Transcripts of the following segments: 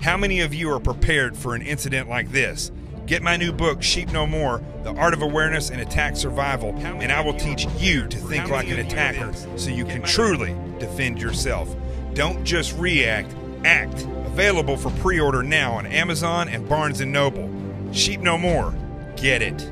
How many of you are prepared for an incident like this? Get my new book, Sheep No More, The Art of Awareness and Attack Survival, and I will teach you to think like an attacker so you can truly defend yourself. Don't just react, act. Available for pre-order now on Amazon and Barnes & Noble. Sheep No More. Get it.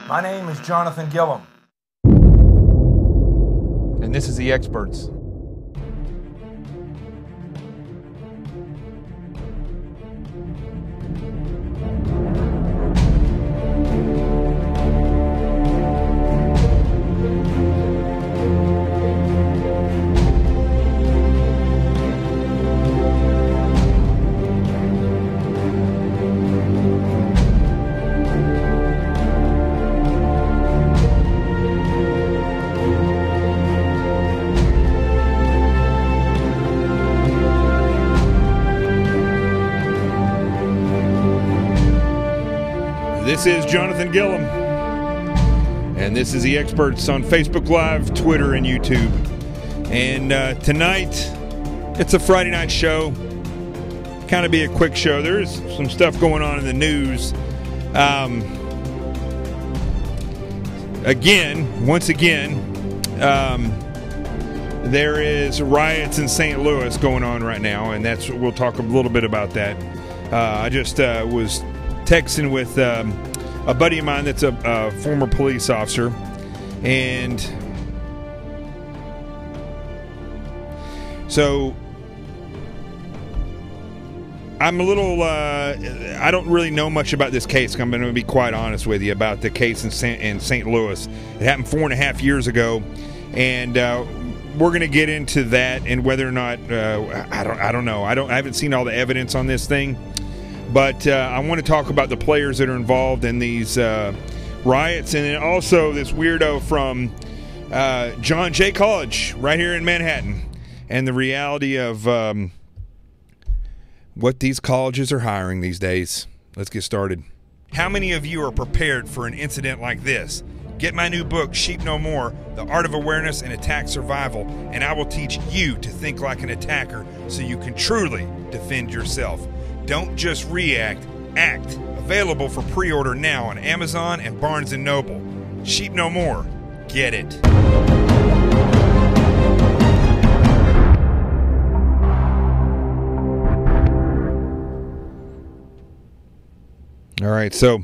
My name is Jonathan Gillum. And this is The Experts. This is Jonathan Gillum, and this is The Experts on Facebook Live, Twitter, and YouTube. And tonight, it's a Friday night show. Kind of be a quick show. There's some stuff going on in the news. Once again, there is riots in St. Louis going on right now, and we'll talk a little bit about that. I just was texting with a buddy of mine that's a former police officer, and so I'm a little I don't really know much about this case. I'm going to be quite honest with you about the case in St. Louis. It happened 4.5 years ago, and we're going to get into that and whether or not I don't know. I haven't seen all the evidence on this thing. But I want to talk about the players that are involved in these riots, and then also this weirdo from John Jay College right here in Manhattan, and the reality of what these colleges are hiring these days. Let's get started. How many of you are prepared for an incident like this? Get my new book, Sheep No More, The Art of Awareness and Attack Survival, and I will teach you to think like an attacker so you can truly defend yourself. Don't just react, act. Available for pre-order now on Amazon and Barnes & Noble. Sheep No More. Get it. All right, so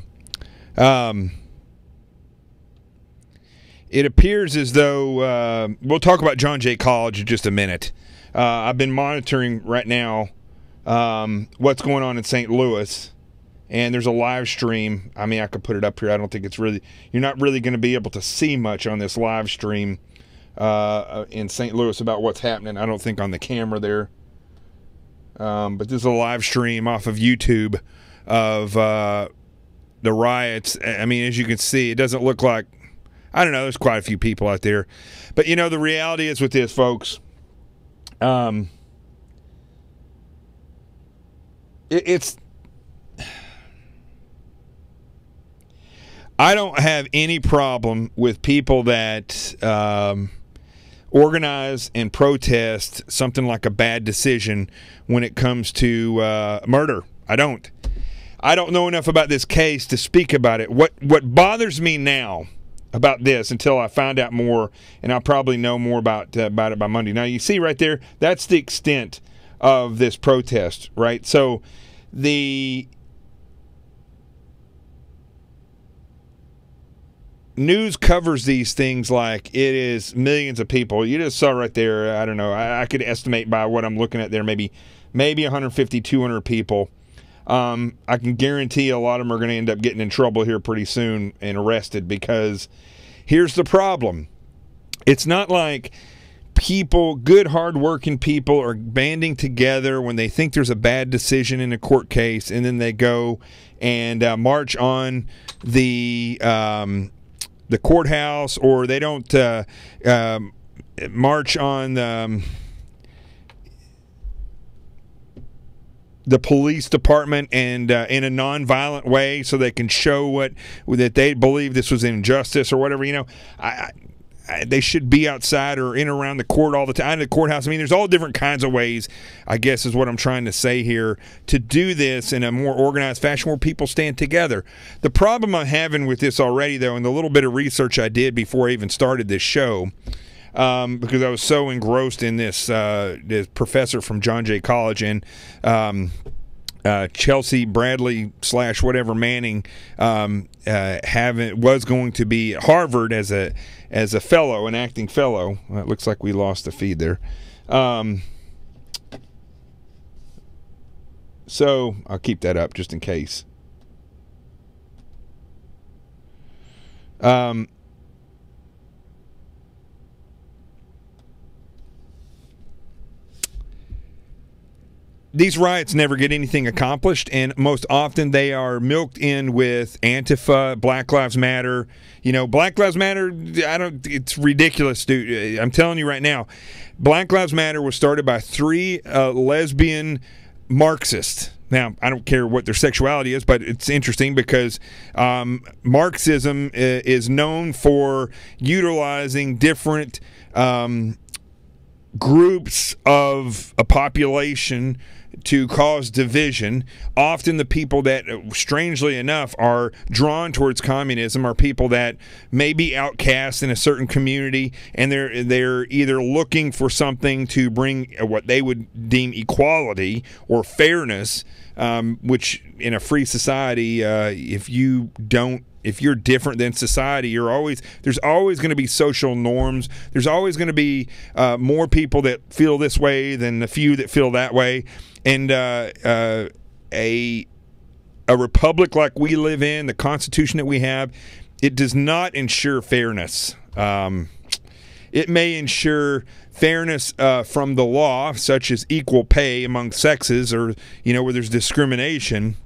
it appears as though we'll talk about John Jay College in just a minute. I've been monitoring right now what's going on in St. Louis, and there's a live stream. I mean, I could put it up here. I don't think it's really, you're not really going to be able to see much on this live stream in St. Louis about what's happening. I don't think on the camera there. But this is a live stream off of YouTube of the riots. I mean, as you can see, it doesn't look like, I don't know, there's quite a few people out there. But, you know, the reality is with this, folks, it's, I don't have any problem with people that organize and protest something like a bad decision when it comes to murder. I don't know enough about this case to speak about it. What bothers me now about this, until I find out more, and I'll probably know more about it by Monday. Now, you see right there, that's the extent of this protest, right? So the news covers these things like it is millions of people. You just saw right there, I don't know, I could estimate by what I'm looking at there, maybe 150, 200 people. I can guarantee a lot of them are going to end up getting in trouble here pretty soon and arrested, because here's the problem. It's not like people, good, hard-working people, are banding together when they think there's a bad decision in a court case, and then they go and march on the courthouse, or they don't march on the police department and in a non-violent way, so they can show that they believe this was injustice or whatever. You know, they should be outside or in around the court all the time, the courthouse. I mean, there's all different kinds of ways, I guess is what I'm trying to say here, to do this in a more organized fashion where people stand together. The problem I'm having with this already, though, and the little bit of research I did before I even started this show, because I was so engrossed in this professor from John Jay College and Chelsea Bradley / whatever Manning was going to be at Harvard as a fellow, an acting fellow. Well, it looks like we lost the feed there. So I'll keep that up just in case. These riots never get anything accomplished, and most often they are milked in with Antifa, Black Lives Matter. You know, Black Lives Matter, it's ridiculous, dude. I'm telling you right now, Black Lives Matter was started by 3 lesbian Marxists. Now, I don't care what their sexuality is, but it's interesting because Marxism is known for utilizing different groups of a population to cause division. Often the people that, strangely enough, are drawn towards communism are people that may be outcast in a certain community, and they're either looking for something to bring what they would deem equality or fairness, which in a free society, if you're different than society, there's always going to be social norms. There's always going to be more people that feel this way than the few that feel that way. And a republic like we live in, the Constitution that we have, it does not ensure fairness. It may ensure fairness from the law, such as equal pay among sexes, or where there's discrimination.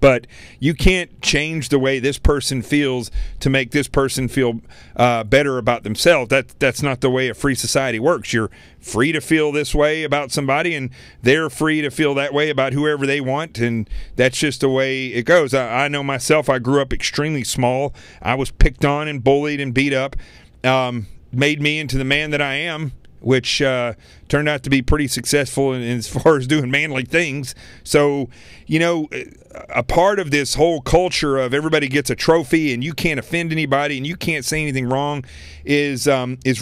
But you can't change the way this person feels to make this person feel better about themselves. That's not the way a free society works. You're free to feel this way about somebody, and they're free to feel that way about whoever they want, and that's just the way it goes. I know myself. I grew up extremely small. I was picked on and bullied and beat up. Made me into the man that I am, which turned out to be pretty successful as far as doing manly things. So, you know, a part of this whole culture of everybody gets a trophy and you can't offend anybody and you can't say anything wrong is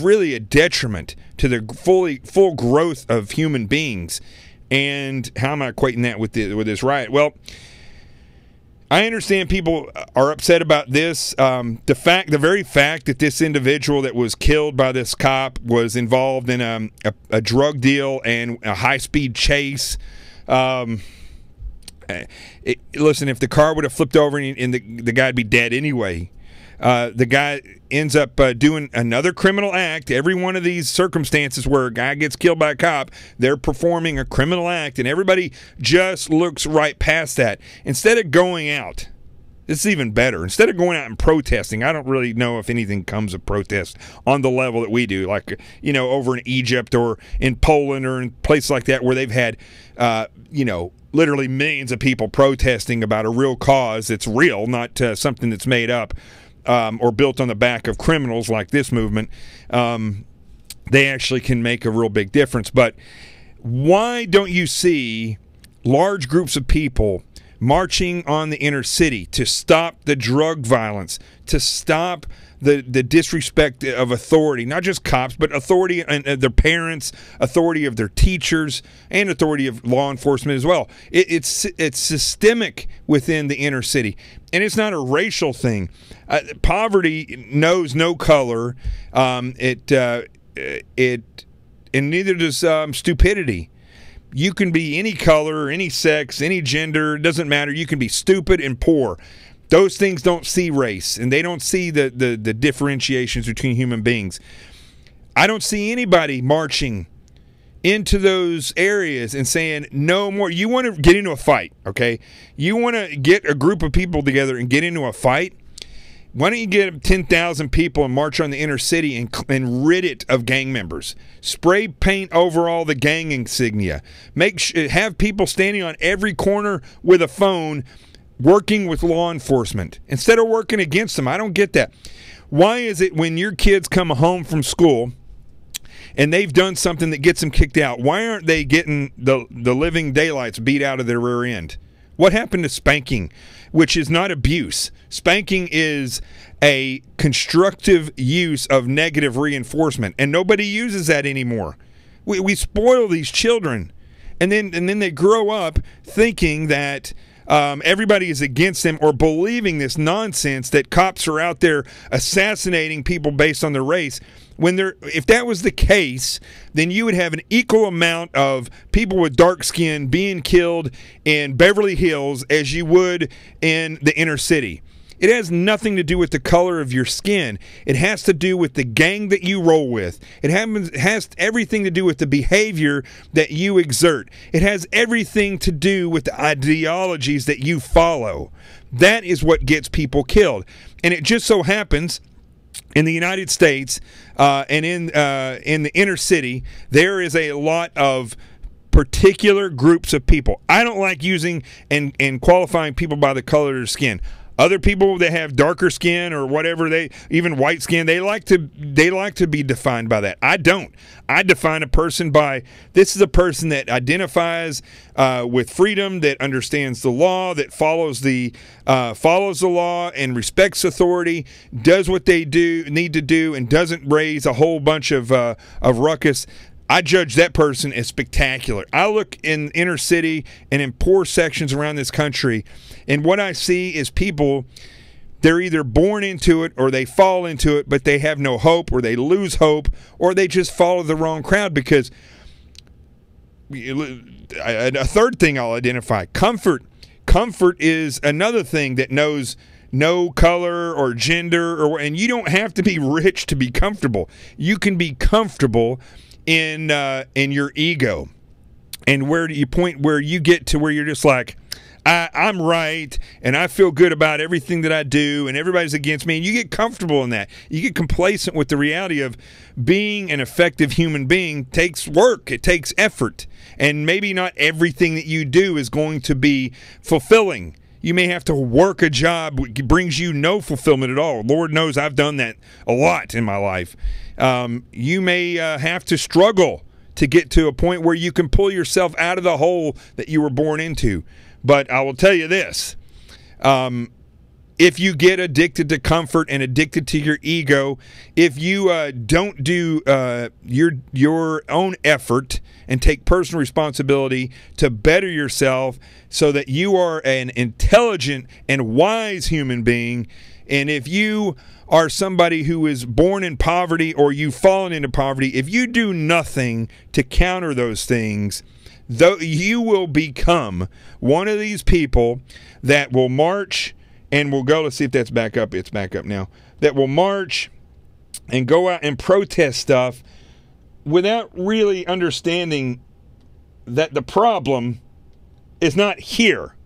really a detriment to the full growth of human beings. And how am I equating that with this riot? Well, I understand people are upset about this. The very fact that this individual that was killed by this cop was involved in a drug deal and a high-speed chase. Listen, if the car would have flipped over and the guy'd be dead anyway. The guy ends up doing another criminal act. Every one of these circumstances where a guy gets killed by a cop, they're performing a criminal act, and everybody just looks right past that. Instead of going out, this is even better. Instead of going out and protesting, I don't really know if anything comes of protest on the level that we do, like, you know, over in Egypt or in Poland or in places like that where they've had, literally millions of people protesting about a real cause that's real, not something that's made up. Or built on the back of criminals like this movement, they actually can make a real big difference. But why don't you see large groups of people marching on the inner city to stop the drug violence, to stop the disrespect of authority, not just cops, but authority and their parents, authority of their teachers, and authority of law enforcement as well? It's systemic within the inner city, and it's not a racial thing. Poverty knows no color. And neither does stupidity. You can be any color, any sex, any gender. It doesn't matter. You can be stupid and poor. Those things don't see race, and they don't see the differentiations between human beings. I don't see anybody marching into those areas and saying, no more. You want to get into a fight, okay? You want to get a group of people together and get into a fight? Why don't you get 10,000 people and march on the inner city and rid it of gang members? Spray paint over all the gang insignia. Have people standing on every corner with a phone working with law enforcement instead of working against them. I don't get that. Why is it when your kids come home from school and they've done something that gets them kicked out, why aren't they getting the living daylights beat out of their rear end? What happened to spanking, which is not abuse? Spanking is a constructive use of negative reinforcement, and nobody uses that anymore. We spoil these children, and then they grow up thinking that everybody is against them, or believing this nonsense that cops are out there assassinating people based on their race. If that was the case, then you would have an equal amount of people with dark skin being killed in Beverly Hills as you would in the inner city. It has nothing to do with the color of your skin. It has to do with the gang that you roll with. It has everything to do with the behavior that you exert. It has everything to do with the ideologies that you follow. That is what gets people killed. And it just so happens in the United States and in the inner city, there is a lot of particular groups of people. I don't like using and qualifying people by the color of their skin. Other people that have darker skin or whatever, even white skin, they like to be defined by that. I don't. I define a person by, this is a person that identifies with freedom, that understands the law, that follows the law and respects authority, does what they need to do, and doesn't raise a whole bunch of ruckus. I judge that person as spectacular. I look in inner city and in poor sections around this country, and what I see is people, they're either born into it or they fall into it, but they have no hope, or they lose hope, or they just follow the wrong crowd. Because a third thing I'll identify, comfort. Comfort is another thing that knows no color or gender, and you don't have to be rich to be comfortable. You can be comfortable in your ego, and where do you point where you get to where you're just like, I I'm right and I feel good about everything that I do and everybody's against me, and you get comfortable in that. You get complacent with the reality of being an effective human being takes work. It takes effort. And maybe not everything that you do is going to be fulfilling. You may have to work a job that brings you no fulfillment at all. Lord knows I've done that a lot in my life. You may have to struggle to get to a point where you can pull yourself out of the hole that you were born into. But I will tell you this. If you get addicted to comfort and addicted to your ego, if you don't do your own effort and take personal responsibility to better yourself so that you are an intelligent and wise human being, and if you are somebody who is born in poverty or you've fallen into poverty, if you do nothing to counter those things, though, you will become one of these people that will march and we'll go, let's see if that's back up. It's back up now. That will march and go out and protest stuff without really understanding that the problem is not here.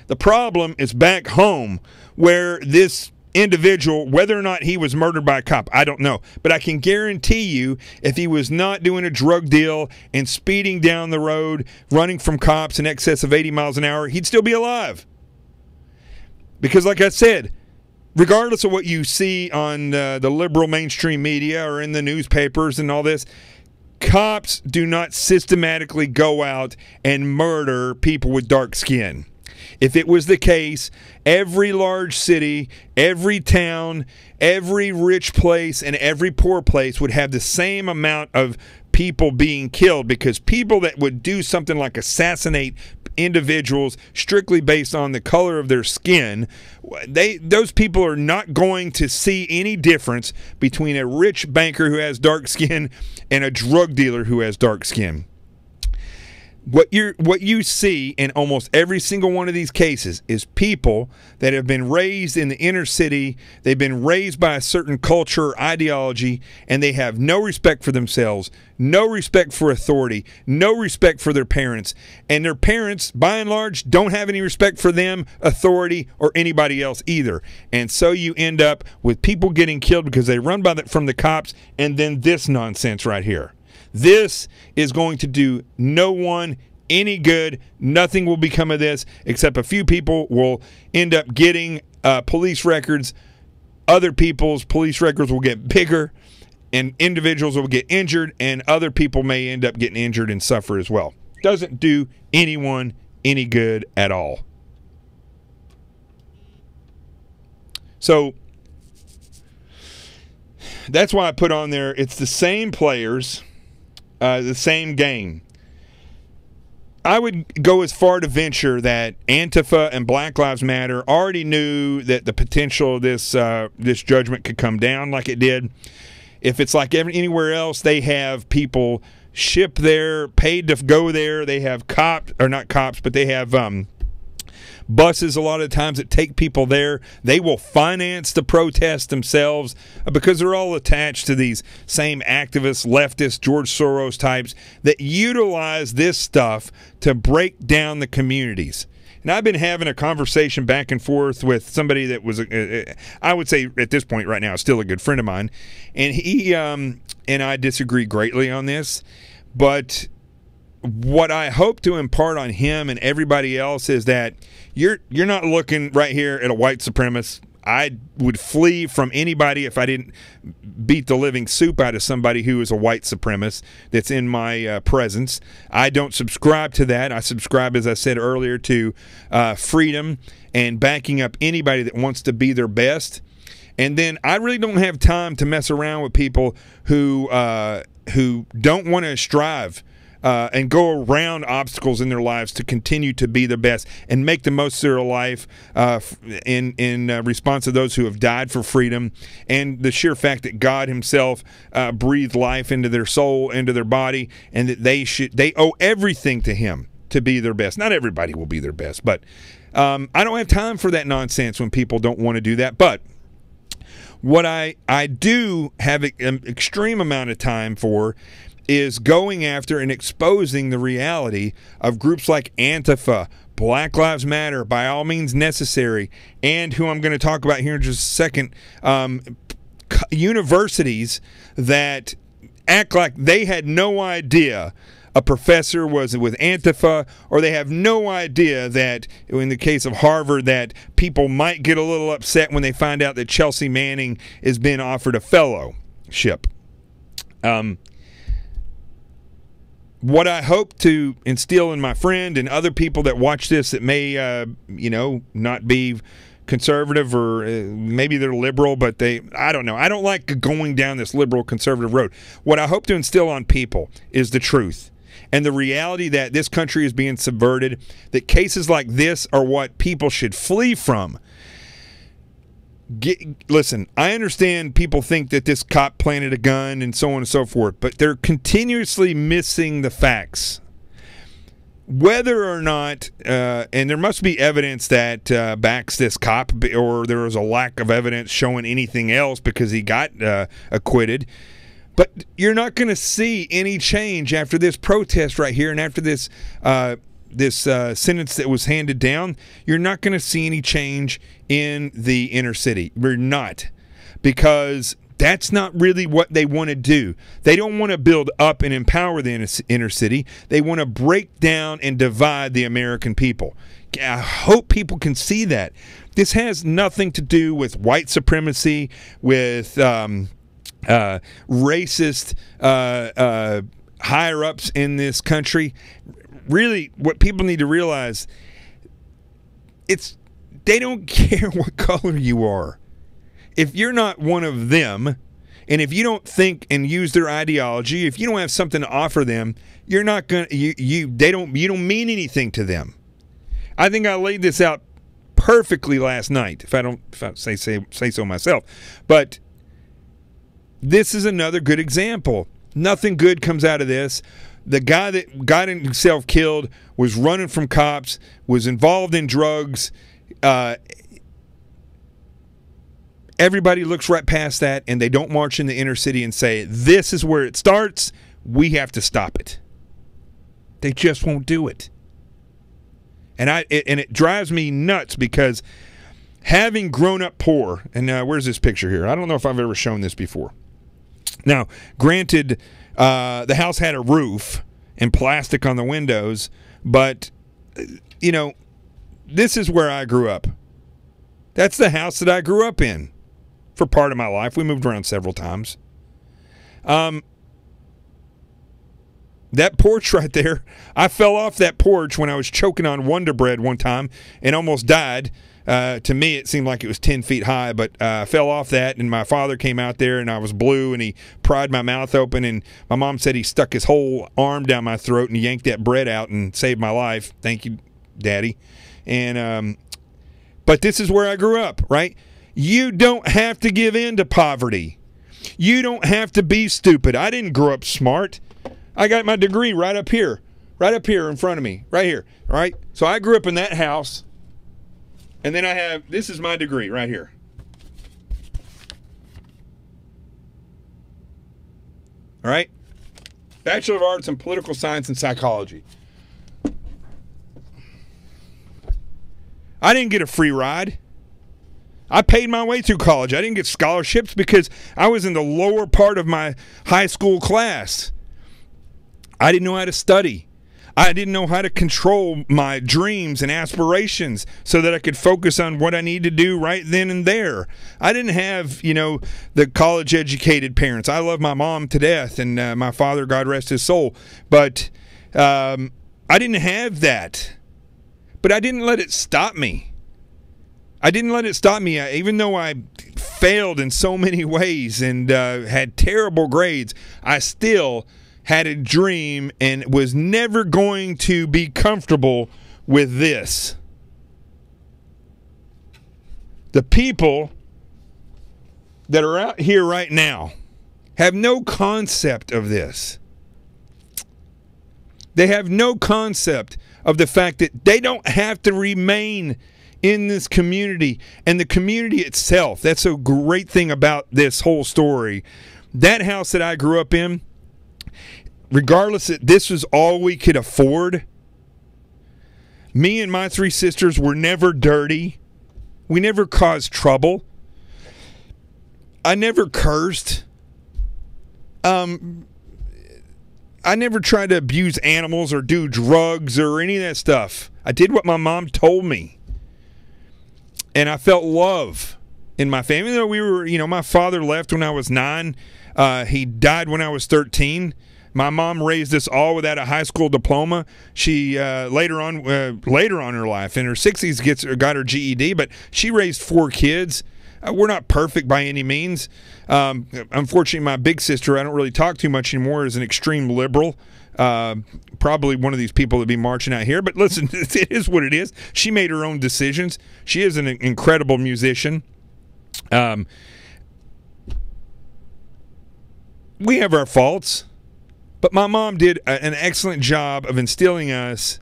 The problem is back home, where this individual, whether or not he was murdered by a cop, I don't know. But I can guarantee you, if he was not doing a drug deal and speeding down the road, running from cops in excess of 80 miles an hour, he'd still be alive. Because like I said, regardless of what you see on the liberal mainstream media or in the newspapers and all this, cops do not systematically go out and murder people with dark skin. If it was the case, every large city, every town, every rich place, and every poor place would have the same amount of people being killed, because people that would do something like assassinate individuals strictly based on the color of their skin, those people are not going to see any difference between a rich banker who has dark skin and a drug dealer who has dark skin. What you see in almost every single one of these cases is people that have been raised in the inner city. They've been raised by a certain culture or ideology, and they have no respect for themselves, no respect for authority, no respect for their parents. And their parents, by and large, don't have any respect for them, authority, or anybody else either. And so you end up with people getting killed because they run from the cops, and then this nonsense right here. This is going to do no one any good. Nothing will become of this, except a few people will end up getting police records. Other people's police records will get bigger, and individuals will get injured, and other people may end up getting injured and suffer as well. Doesn't do anyone any good at all. So that's why I put on there, it's the same players, the same game. I would go as far to venture that Antifa and Black Lives Matter already knew that the potential of this judgment could come down like it did. If it's like anywhere else, they have people shipped there, paid to go there. They have cops, or not cops, but they have buses a lot of times that take people there. They will finance the protest themselves because they're all attached to these same activists, leftists, George Soros types that utilize this stuff to break down the communities. And I've been having a conversation back and forth with somebody that was, I would say at this point right now, still a good friend of mine. And he and I disagree greatly on this. But what I hope to impart on him and everybody else is that you're not looking right here at a white supremacist. I would flee from anybody if I didn't beat the living soup out of somebody who is a white supremacist that's in my presence. I don't subscribe to that. I subscribe, as I said earlier, to freedom and backing up anybody that wants to be their best. And then I really don't have time to mess around with people who don't want to strive and go around obstacles in their lives to continue to be their best and make the most of their life in response to those who have died for freedom, and the sheer fact that God himself breathed life into their soul, into their body, and that they owe everything to him to be their best. Not everybody will be their best, but I don't have time for that nonsense when people don't want to do that. But what I do have an extreme amount of time for is going after and exposing the reality of groups like Antifa, Black Lives Matter, by all means necessary, and who I'm going to talk about here in just a second, universities that act like they had no idea a professor was with Antifa, or they have no idea that, in the case of Harvard, that people might get a little upset when they find out that Chelsea Manning is being offered a fellowship. What I hope to instill in my friend and other people that watch this that may, not be conservative, or maybe they're liberal, but I don't know. I don't like going down this liberal conservative road. What I hope to instill on people is the truth and the reality that this country is being subverted, that cases like this are what people should flee from. Listen, I understand people think that this cop planted a gun and so on and so forth, but they're continuously missing the facts. Whether or not, and there must be evidence that backs this cop, or there was a lack of evidence showing anything else because he got acquitted. But you're not going to see any change after this protest right here, and after this sentence that was handed down. You're not going to see any change in the inner city. We're not, because that's not really what they want to do. They don't want to build up and empower the inner city. They want to break down and divide the American people. I hope people can see that. This has nothing to do with white supremacy, with racist higher-ups in this country. Really, what people need to realize, they don't care what color you are. If you're not one of them, and if you don't think and use their ideology, if you don't have something to offer them, you're not gonna. You don't mean anything to them. I think I laid this out perfectly last night. If I say so myself, but this is another good example. Nothing good comes out of this. The guy that got himself killed was running from cops, was involved in drugs. Everybody looks right past that, and they don't march in the inner city and say, this is where it starts. We have to stop it. They just won't do it. And it drives me nuts, because having grown up poor, and where's this picture here? I don't know if I've ever shown this before. Now, granted, the house had a roof and plastic on the windows, but, this is where I grew up. That's the house that I grew up in for part of my life. We moved around several times. That porch right there, I fell off that porch when I was choking on Wonder Bread one time and almost died. To me, it seemed like it was 10 feet high, but I fell off that, and my father came out there, and I was blue, and he pried my mouth open, and my mom said he stuck his whole arm down my throat and yanked that bread out and saved my life. Thank you, Daddy. And but this is where I grew up, right? You don't have to give in to poverty. You don't have to be stupid. I didn't grow up smart. I got my degree right up here in front of me, right here, all right? So I grew up in that house. And then this is my degree right here. All right? Bachelor of Arts in Political Science and Psychology. I didn't get a free ride. I paid my way through college. I didn't get scholarships because I was in the lower part of my high school class. I didn't know how to study. I didn't know how to control my dreams and aspirations so that I could focus on what I need to do right then and there. I didn't have, the college-educated parents. I love my mom to death, and my father, God rest his soul. But I didn't have that. But I didn't let it stop me. Even though I failed in so many ways and had terrible grades, I still had a dream and was never going to be comfortable with this. The people that are out here right now have no concept of this. They have no concept of the fact that they don't have to remain in this community and the community itself. That's a great thing about this whole story. That house that I grew up in, regardless that this was all we could afford, Me and my three sisters were never dirty. We never caused trouble. I never cursed. I never tried to abuse animals or do drugs or any of that stuff. I did what my mom told me. And I felt love in my family. Though we were, my father left when I was 9. He died when I was 13. My mom raised us all without a high school diploma. She later on in her life, in her 60s, got her GED, but she raised 4 kids. We're not perfect by any means. Unfortunately, my big sister, I don't really talk too much anymore, is an extreme liberal. Probably one of these people that be marching out here. But listen, it is what it is. She made her own decisions. She is an incredible musician. We have our faults. But my mom did an excellent job of instilling us,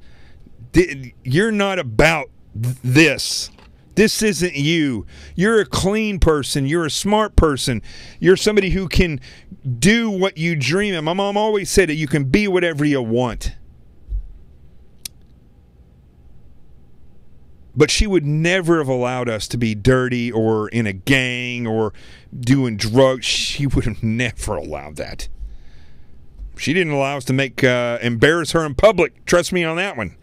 you're not about this. This isn't you. You're a clean person. You're a smart person. You're somebody who can do what you dream of. My mom always said that you can be whatever you want. But she would never have allowed us to be dirty or in a gang or doing drugs. She would have never allowed that. She didn't allow us to embarrass her in public. Trust me on that one.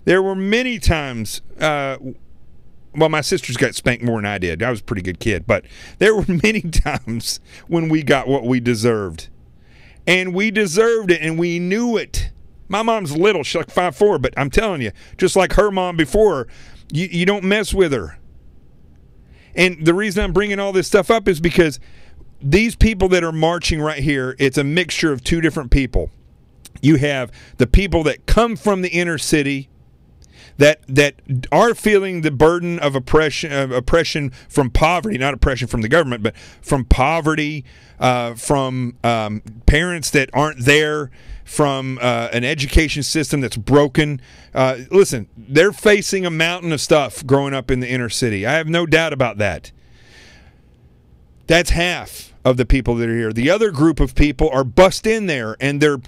There were many times, my sisters got spanked more than I did. I was a pretty good kid. But there were many times when we got what we deserved. And we deserved it, and we knew it. My mom's little. She's like 5'4", but I'm telling you, just like her mom before, you don't mess with her. And the reason I'm bringing all this stuff up is because these people that are marching right here, it's a mixture of 2 different people. You have the people that come from the inner city that are feeling the burden of oppression from poverty, not oppression from the government, but from poverty, from parents that aren't there, from an education system that's broken. Listen, they're facing a mountain of stuff growing up in the inner city. I have no doubt about that. That's half of the people that are here. The other group of people are bussed in there, and they're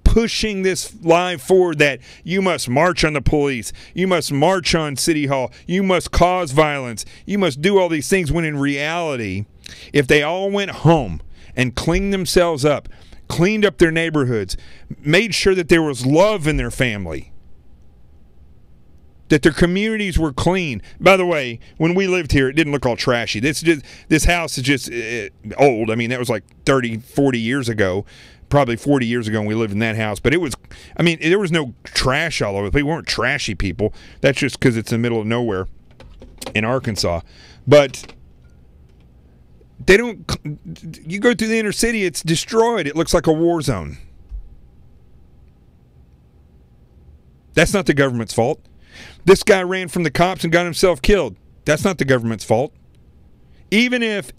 pushing this lie forward that you must march on the police, you must march on City Hall, you must cause violence, you must do all these things, when in reality, if they all went home and cleaned themselves up, cleaned up their neighborhoods, made sure that there was love in their family, that their communities were clean. By the way, when we lived here, it didn't look all trashy. This house is just old. I mean, that was like 30, 40 years ago. Probably 40 years ago when we lived in that house. But there was no trash all over. We weren't trashy people. That's just because it's in the middle of nowhere in Arkansas. But you go through the inner city, it's destroyed. It looks like a war zone. That's not the government's fault. This guy ran from the cops and got himself killed. That's not the government's fault. Even if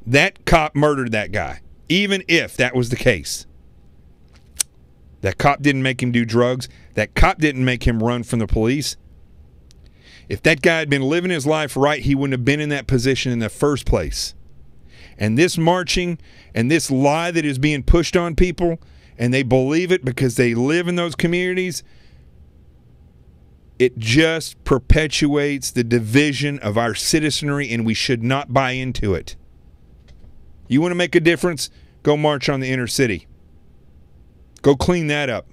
that cop murdered that guy, even if that was the case, that cop didn't make him do drugs, that cop didn't make him run from the police. If that guy had been living his life right, he wouldn't have been in that position in the first place. And this marching and this lie that is being pushed on people, and they believe it because they live in those communities, it just perpetuates the division of our citizenry, and we should not buy into it. You want to make a difference? Go march on the inner city. Go clean that up.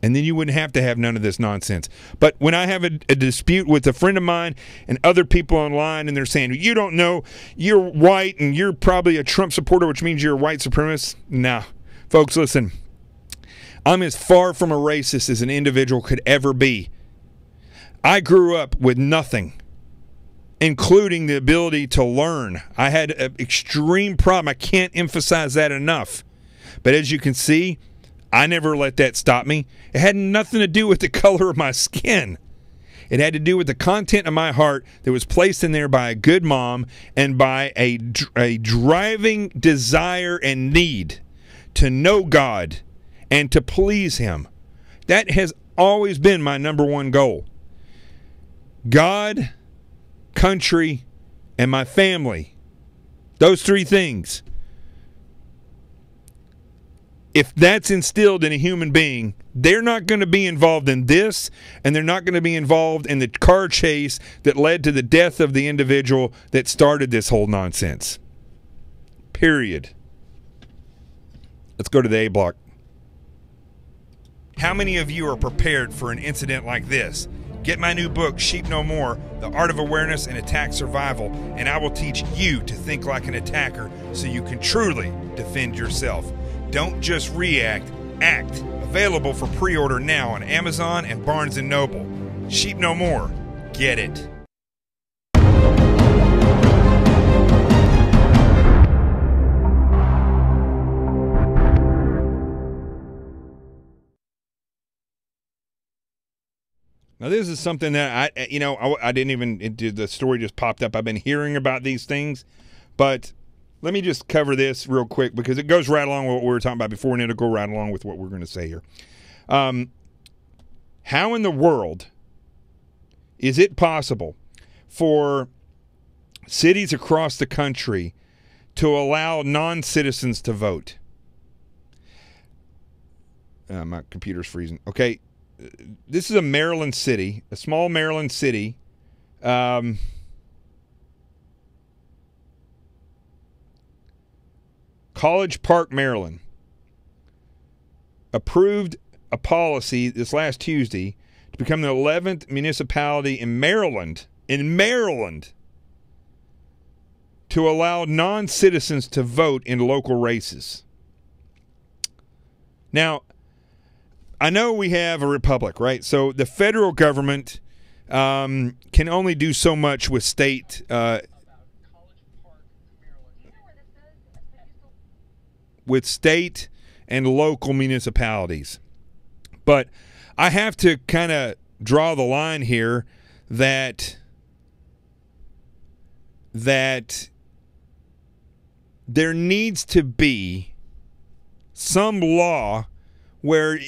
And then you wouldn't have to have none of this nonsense. But when I have a dispute with a friend of mine and other people online, and they're saying, you don't know, you're white and you're probably a Trump supporter, which means you're a white supremacist. Nah. Folks, listen. I'm as far from a racist as an individual could ever be. I grew up with nothing, including the ability to learn. I had an extreme problem. I can't emphasize that enough. But as you can see, I never let that stop me. It had nothing to do with the color of my skin. It had to do with the content of my heart that was placed in there by a good mom and by a driving desire and need to know God and to please Him. That has always been my number one goal. God, country, and my family. Those 3 things. if that's instilled in a human being, they're not going to be involved in this, and they're not going to be involved in the car chase that led to the death of the individual that started this whole nonsense. Period. Let's go to the A block. How many of you are prepared for an incident like this? Get my new book, Sheep No More, The Art of Awareness and Attack Survival, and I will teach you to think like an attacker so you can truly defend yourself. Don't just react, act. Available for pre-order now on Amazon and Barnes & Noble. Sheep No More. Get it. Now, this is something that I didn't even, the story just popped up. I've been hearing about these things, but let me just cover this real quick because it goes right along with what we were talking about before, and it'll go right along with what we're going to say here. How in the world is it possible for cities across the country to allow non-citizens to vote? My computer's freezing. Okay. This is a Maryland city, a small Maryland city. College Park, Maryland, approved a policy this last Tuesday to become the 11th municipality in Maryland, to allow non-citizens to vote in local races. Now, I know we have a republic, right? So the federal government can only do so much with state and local municipalities. But I have to kind of draw the line here that there needs to be some law where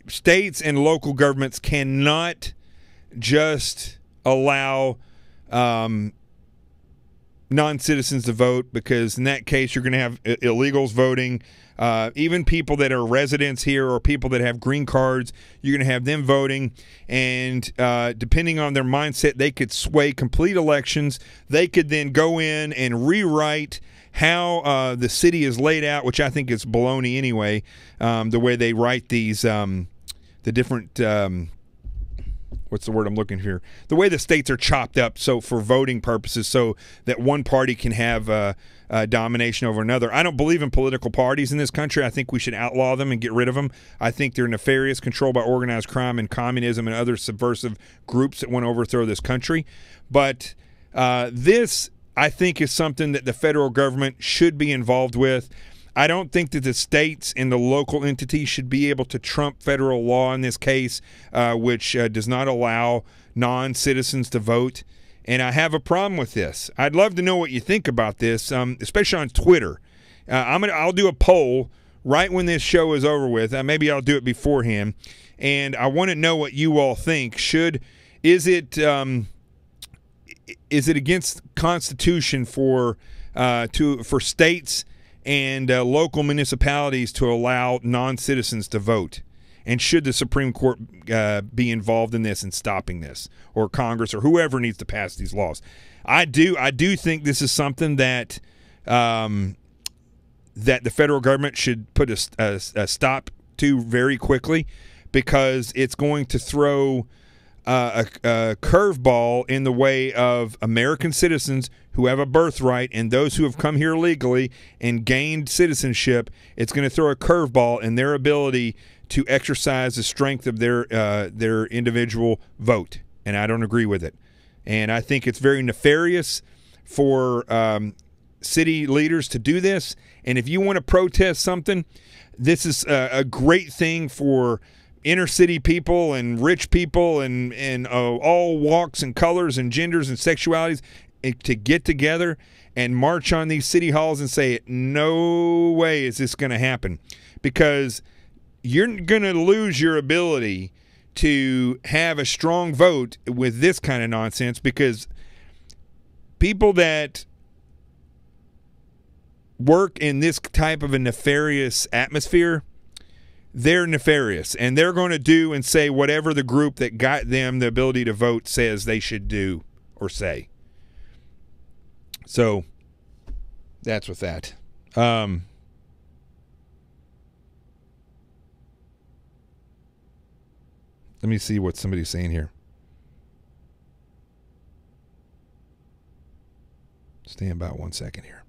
states and local governments cannot just allow non-citizens to vote, because in that case you're going to have illegals voting. Even people that are residents here or people that have green cards, you're going to have them voting. And depending on their mindset, they could sway complete elections. They could then go in and rewrite how the city is laid out, which I think is baloney anyway, the way they write these, the different, what's the word I'm looking for here? The way the states are chopped up so for voting purposes, so that one party can have domination over another. I don't believe in political parties in this country. I think we should outlaw them and get rid of them. I think they're nefarious, controlled by organized crime and communism and other subversive groups that want to overthrow this country. But this, I think, is something that the federal government should be involved with. I don't think that the states and the local entities should be able to trump federal law in this case, which does not allow non-citizens to vote. And I have a problem with this. I'd love to know what you think about this, especially on Twitter. I'll do a poll right when this show is over with. Maybe I'll do it beforehand. And I want to know what you all think. Is it against Constitution for states and local municipalities to allow non-citizens to vote? And should the Supreme Court be involved in this and stopping this, or Congress, or whoever needs to pass these laws? I do think this is something that that the federal government should put a stop to very quickly, because it's going to throw a curveball in the way of American citizens who have a birthright and those who have come here legally and gained citizenship. It's going to throw a curveball in their ability to exercise the strength of their individual vote, and I don't agree with it. And I think it's very nefarious for city leaders to do this. And if you want to protest something, this is a great thing for inner city people and rich people and all walks and colors and genders and sexualities to get together and march on these city halls and say, no way is this going to happen, because you're going to lose your ability to have a strong vote with this kind of nonsense, because people that work in this type of a nefarious atmosphere they're nefarious, and they're going to do and say whatever the group that got them the ability to vote says they should do or say. So that's with that. Let me see what somebody's saying here. Stand by 1 second here.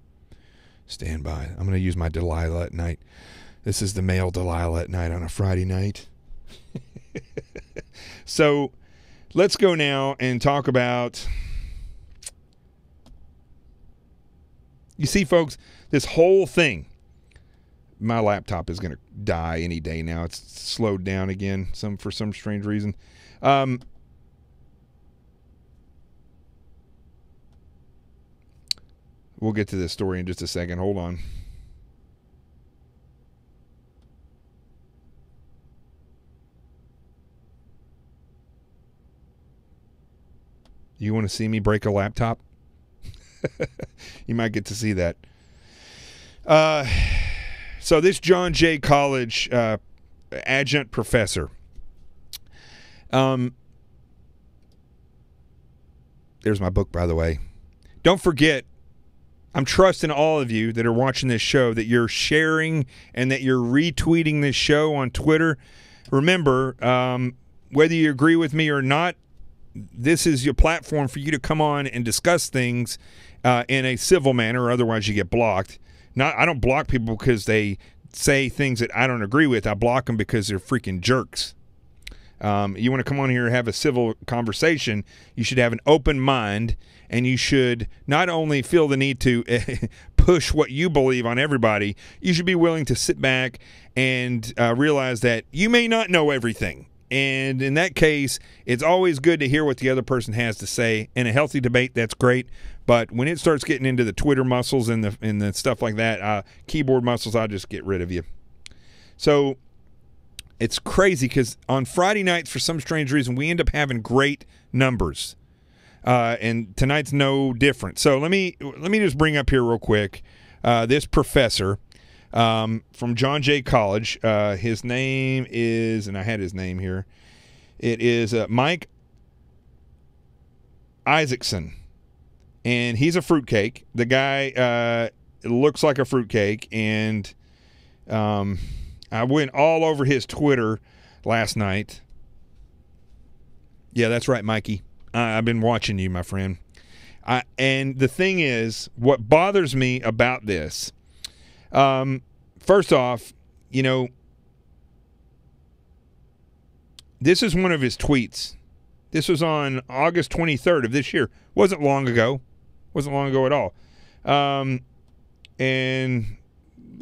Stand by. I'm going to use my Delilah at night. This is the male Delilah at night on a Friday night. So let's go now and talk about... You see, folks, this whole thing... My laptop is going to die any day now. It's slowed down again for some strange reason. We'll get to this story in just a second. Hold on. You want to see me break a laptop? You might get to see that. So this John Jay College adjunct professor. There's my book, by the way. Don't forget, I'm trusting all of you that are watching this show that you're sharing and that you're retweeting this show on Twitter. Remember, whether you agree with me or not, this is your platform for you to come on and discuss things in a civil manner, or otherwise you get blocked. I don't block people because they say things that I don't agree with. I block them because they're freaking jerks. You want to come on here and have a civil conversation, you should have an open mind, and you should not only feel the need to push what you believe on everybody, you should be willing to sit back and realize that you may not know everything. And in that case, it's always good to hear what the other person has to say. In a healthy debate, that's great. But when it starts getting into the Twitter muscles and the stuff like that, keyboard muscles, I'll just get rid of you. So it's crazy because on Friday nights, for some strange reason, we end up having great numbers. And tonight's no different. So let me just bring up here real quick this professor from John Jay College. His name is, and I had his name here, it is Mike Isaacson. And he's a fruitcake. The guy looks like a fruitcake. And I went all over his Twitter last night. Yeah, that's right, Mikey. I've been watching you, my friend. And the thing is, what bothers me about this, first off, this is one of his tweets. This was on August 23rd of this year. Wasn't long ago. Wasn't long ago at all. And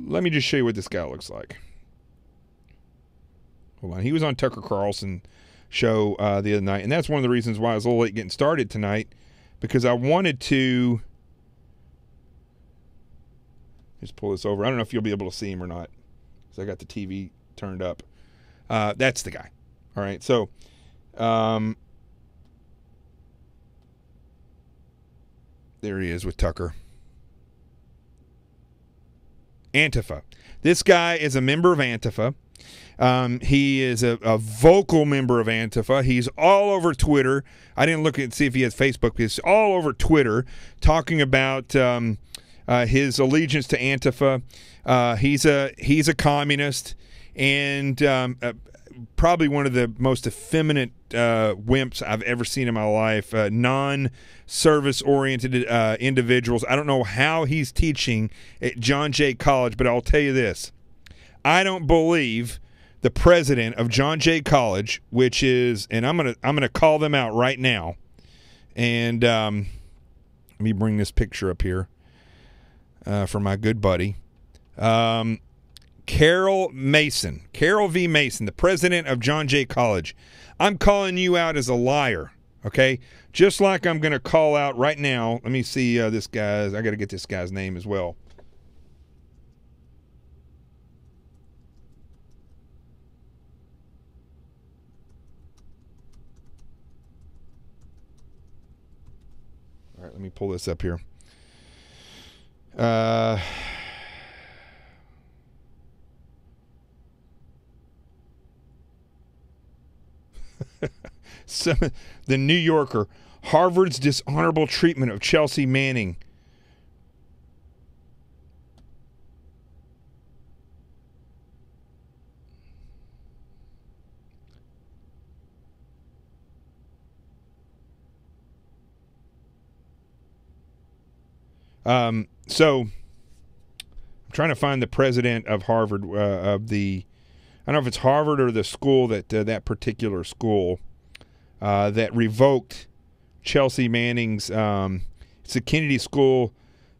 let me just show you what this guy looks like. Hold on. He was on Tucker Carlson show the other night, and that's one of the reasons why I was a little late getting started tonight, because I wanted to just pull this over. I don't know if you'll be able to see him or not, because I got the TV turned up. That's the guy. All right, so there he is with Tucker. Antifa. This guy is a member of Antifa. He is a vocal member of Antifa. He's all over Twitter. I didn't look and see if he has Facebook, but he's all over Twitter talking about his allegiance to Antifa. He's a communist, and probably one of the most effeminate wimps I've ever seen in my life. Non-service-oriented individuals. I don't know how he's teaching at John Jay College, but I'll tell you this. I don't believe the president of John Jay College, which is, and I'm gonna call them out right now, and let me bring this picture up here for my good buddy, Carol V. Mason, the president of John Jay College. I'm calling you out as a liar, okay? Just like I'm gonna call out right now. Let me see this guy's. I got to get this guy's name as well. All right, let me pull this up here. Some, the New Yorker, Harvard's dishonorable treatment of Chelsea Manning. So I'm trying to find the president of Harvard, I don't know if it's Harvard or the school that particular school that revoked Chelsea Manning's. It's the Kennedy School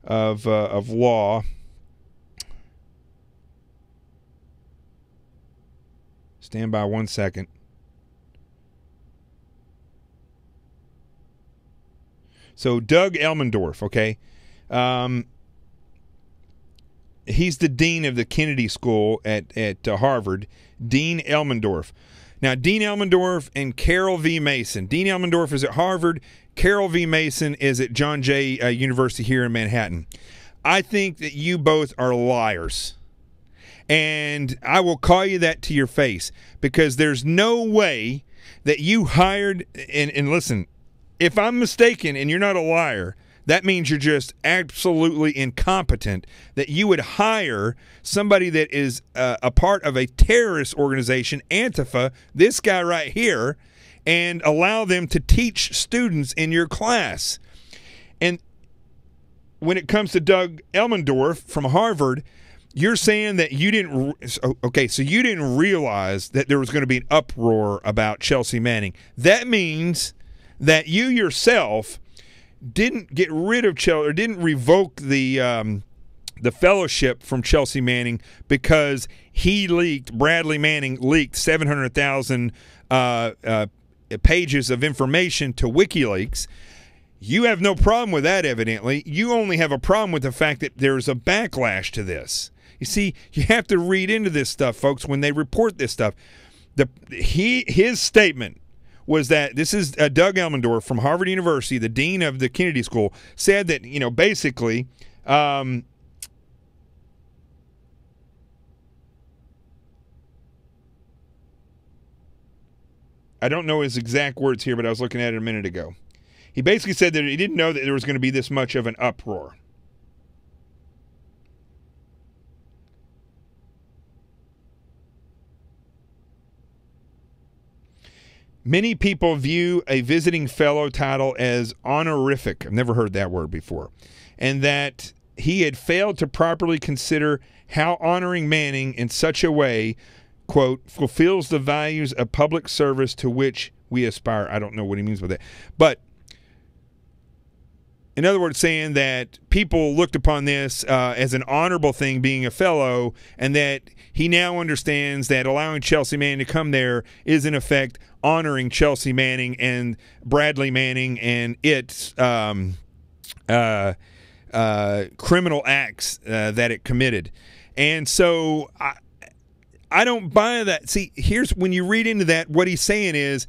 of Law. Stand by 1 second. So Doug Elmendorf, okay. He's the dean of the Kennedy School at Harvard, Dean Elmendorf. Now, Dean Elmendorf and Carol V. Mason. Dean Elmendorf is at Harvard. Carol V. Mason is at John Jay University here in Manhattan. I think that you both are liars. And I will call you that to your face, because there's no way that you hired, and listen, if I'm mistaken and you're not a liar, that means you're just absolutely incompetent, that you would hire somebody that is a part of a terrorist organization, ANTIFA, this guy right here, and allow them to teach students in your class. And when it comes to Doug Elmendorf from Harvard, you're saying that you didn't – okay, so you didn't realize that there was going to be an uproar about Chelsea Manning. That means that you yourself – didn't get rid of Chelsea, or didn't revoke the fellowship from Chelsea Manning because Bradley Manning leaked 700,000 pages of information to WikiLeaks. You have no problem with that, evidently. You only have a problem with the fact that there's a backlash to this. You see, you have to read into this stuff, folks, when they report this stuff. His statement was that, this is Doug Elmendorf from Harvard University, the dean of the Kennedy School, said that, basically, I don't know his exact words here, but I was looking at it a minute ago. He basically said that he didn't know that there was going to be this much of an uproar. Many people view a visiting fellow title as honorific. I've never heard that word before. And that he had failed to properly consider how honoring Manning in such a way, quote, fulfills the values of public service to which we aspire. I don't know what he means by that. But in other words, saying that people looked upon this as an honorable thing, being a fellow, and that he now understands that allowing Chelsea Manning to come there is, in effect, honoring Chelsea Manning and Bradley Manning and its criminal acts that it committed. And so I don't buy that. See, here's when you read into that, what he's saying is,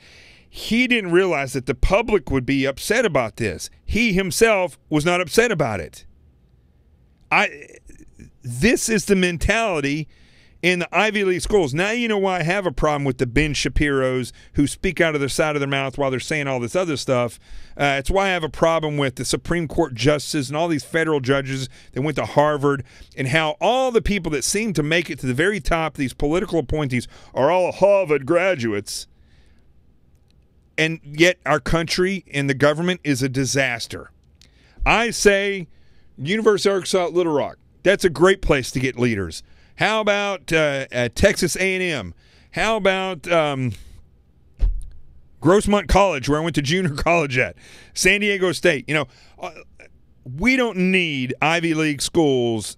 he didn't realize that the public would be upset about this. He himself was not upset about it. This is the mentality in the Ivy League schools. Now you know why I have a problem with the Ben Shapiros who speak out of the side of their mouth while they're saying all this other stuff. It's why I have a problem with the Supreme Court justices and all these federal judges that went to Harvard, and how all the people that seem to make it to the very top, these political appointees, are all Harvard graduates. And yet our country and the government is a disaster. I say University of Arkansas at Little Rock. That's a great place to get leaders. How about Texas A&M? How about Grossmont College, where I went to junior college at? San Diego State. We don't need Ivy League schools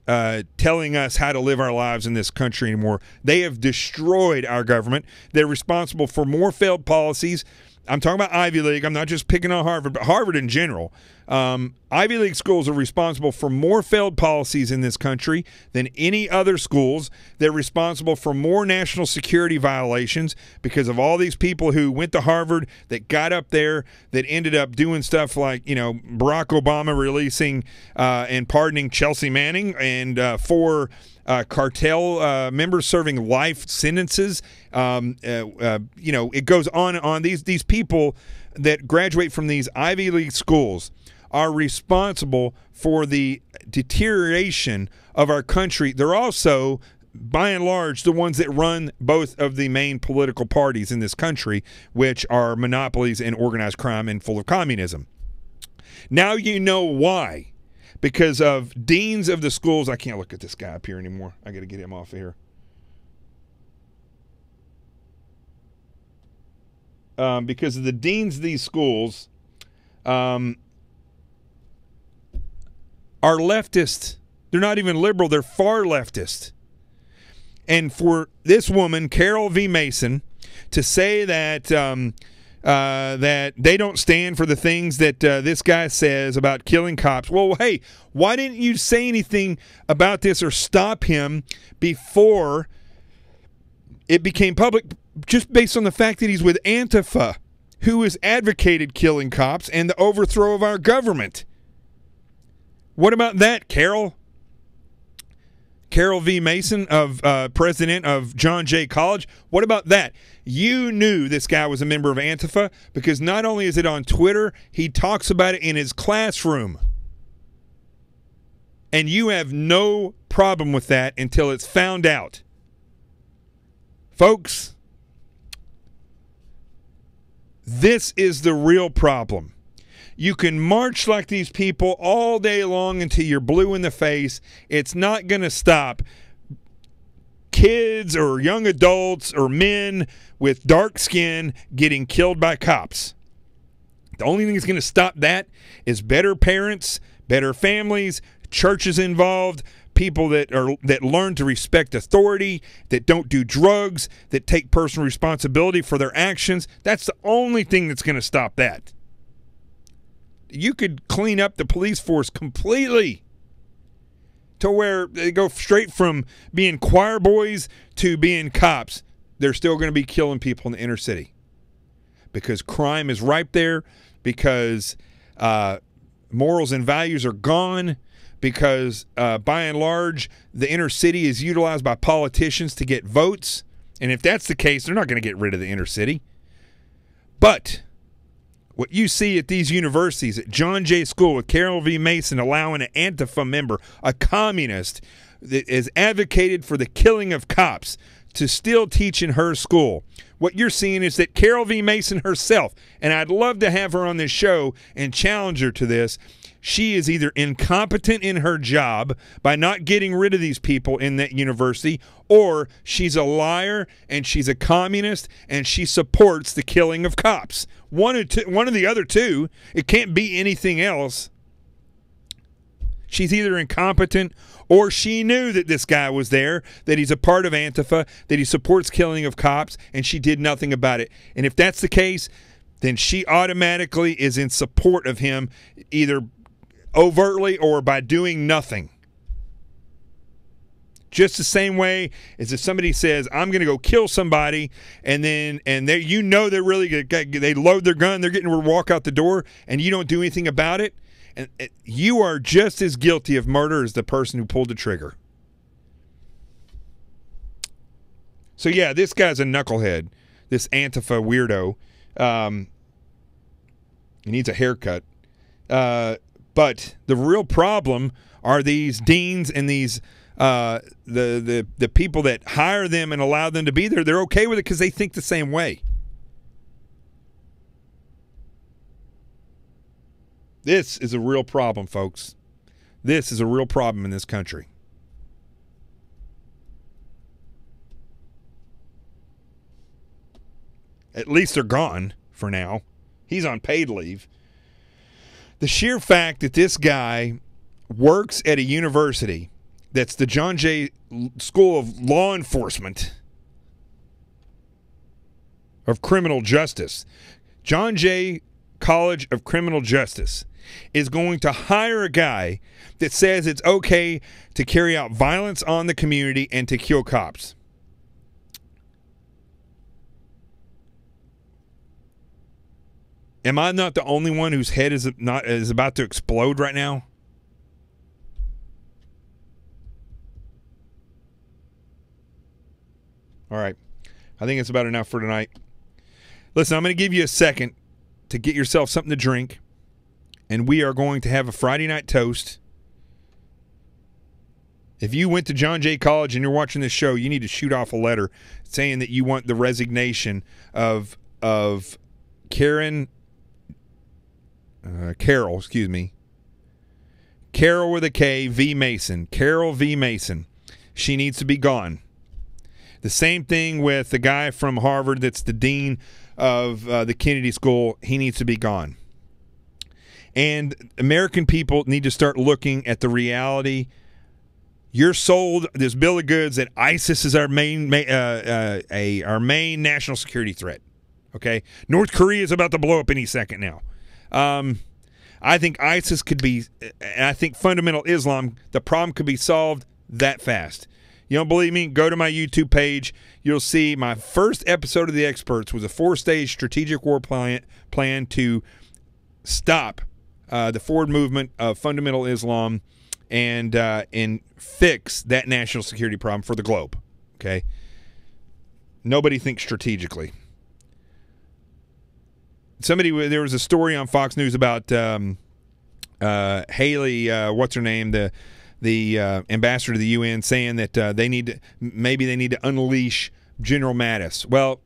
telling us how to live our lives in this country anymore. They have destroyed our government. They're responsible for more failed policies. I'm talking about Ivy League. I'm not just picking on Harvard, but Harvard in general. Ivy League schools are responsible for more failed policies in this country than any other schools. They're responsible for more national security violations because of all these people who went to Harvard that got up there that ended up doing stuff like, Barack Obama releasing and pardoning Chelsea Manning, and for cartel members serving life sentences. It goes on and on. These people that graduate from these Ivy League schools are responsible for the deterioration of our country. They're also, by and large, the ones that run both of the main political parties in this country, which are monopolies in organized crime and full of communism. Now you know why. Because of deans of the schools. I can't look at this guy up here anymore. I got to get him off of here. Because of the deans of these schools are leftist. They're not even liberal. They're far leftist. And for this woman, Carol V. Mason, to say that that they don't stand for the things that this guy says about killing cops. Well, hey, why didn't you say anything about this or stop him before it became public, just based on the fact that he's with ANTIFA, who has advocated killing cops and the overthrow of our government? What about that, Carol? Carol V. Mason, of president of John Jay College. What about that? You knew this guy was a member of Antifa because not only is it on Twitter, he talks about it in his classroom. And you have no problem with that until it's found out. Folks, this is the real problem. You can march like these people all day long until you're blue in the face. It's not going to stop kids or young adults or men with dark skin getting killed by cops. The only thing that's going to stop that is better parents, better families, churches involved, people that learn to respect authority, that don't do drugs, that take personal responsibility for their actions. That's the only thing that's going to stop that. You could clean up the police force completely to where they go straight from being choir boys to being cops. They're still going to be killing people in the inner city because crime is ripe there, because morals and values are gone, because by and large the inner city is utilized by politicians to get votes. And if that's the case, they're not going to get rid of the inner city. But what you see at these universities, at John Jay School with Carol V. Mason allowing an Antifa member, a communist that is advocated for the killing of cops, to still teach in her school. What you're seeing is that Carol V. Mason herself, and I'd love to have her on this show and challenge her to this, she is either incompetent in her job by not getting rid of these people in that university, or she's a liar and she's a communist and she supports the killing of cops. One of the other two. It can't be anything else. She's either incompetent or she knew that this guy was there, that he's a part of Antifa, that he supports killing of cops, and she did nothing about it. And if that's the case, then she automatically is in support of him, either overtly or by doing nothing. Just the same way as if somebody says, I'm going to go kill somebody, and they they're really good, they load their gun, they're getting ready to walk out the door, and you don't do anything about it, and you are just as guilty of murder as the person who pulled the trigger. So yeah, this guy's a knucklehead, this Antifa weirdo. He needs a haircut. But the real problem are these deans and these the people that hire them and allow them to be there. They're okay with it because they think the same way. This is a real problem, folks. This is a real problem in this country. At least they're gone for now. He's on paid leave. The sheer fact that this guy works at a university that's the John Jay School of Law Enforcement of Criminal Justice, John Jay College of Criminal Justice, is going to hire a guy that says it's okay to carry out violence on the community and to kill cops. Am I not the only one whose head is about to explode right now? All right. I think it's about enough for tonight. Listen, I'm going to give you a second to get yourself something to drink, and we are going to have a Friday night toast. If you went to John Jay College and you're watching this show, you need to shoot off a letter saying that you want the resignation of Carol with a K, V. Mason. Carol V. Mason. She needs to be gone. The same thing with the guy from Harvard that's the dean of the Kennedy School. He needs to be gone. And American people need to start looking at the reality. You're sold this bill of goods that ISIS is our main national security threat. Okay, North Korea is about to blow up any second now. I think ISIS could be, and I think fundamental Islam, the problem could be solved that fast. You don't believe me? Go to my YouTube page. You'll see my first episode of The Experts was a 4-stage strategic war plan to stop the forward movement of fundamental Islam and fix that national security problem for the globe. Okay? Nobody thinks strategically. There was a story on Fox News about Haley, what's her name, the ambassador to the UN, saying that they need to unleash General Mattis. Well,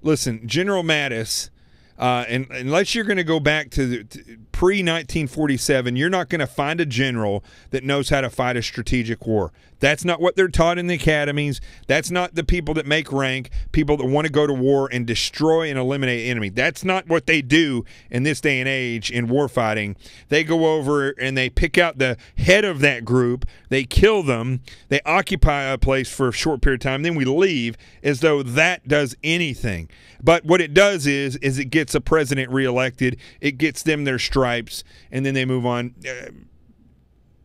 listen, General Mattis, and unless you're going to go back to pre-1947, you're not going to find a general that knows how to fight a strategic war. That's not what they're taught in the academies. That's not the people that make rank, people that want to go to war and destroy and eliminate the enemy. That's not what they do in this day and age in war fighting. They go over and they pick out the head of that group, they kill them, they occupy a place for a short period of time, then we leave as though that does anything. But what it does is it gets a president reelected, it gets them their stripes, and then they move on.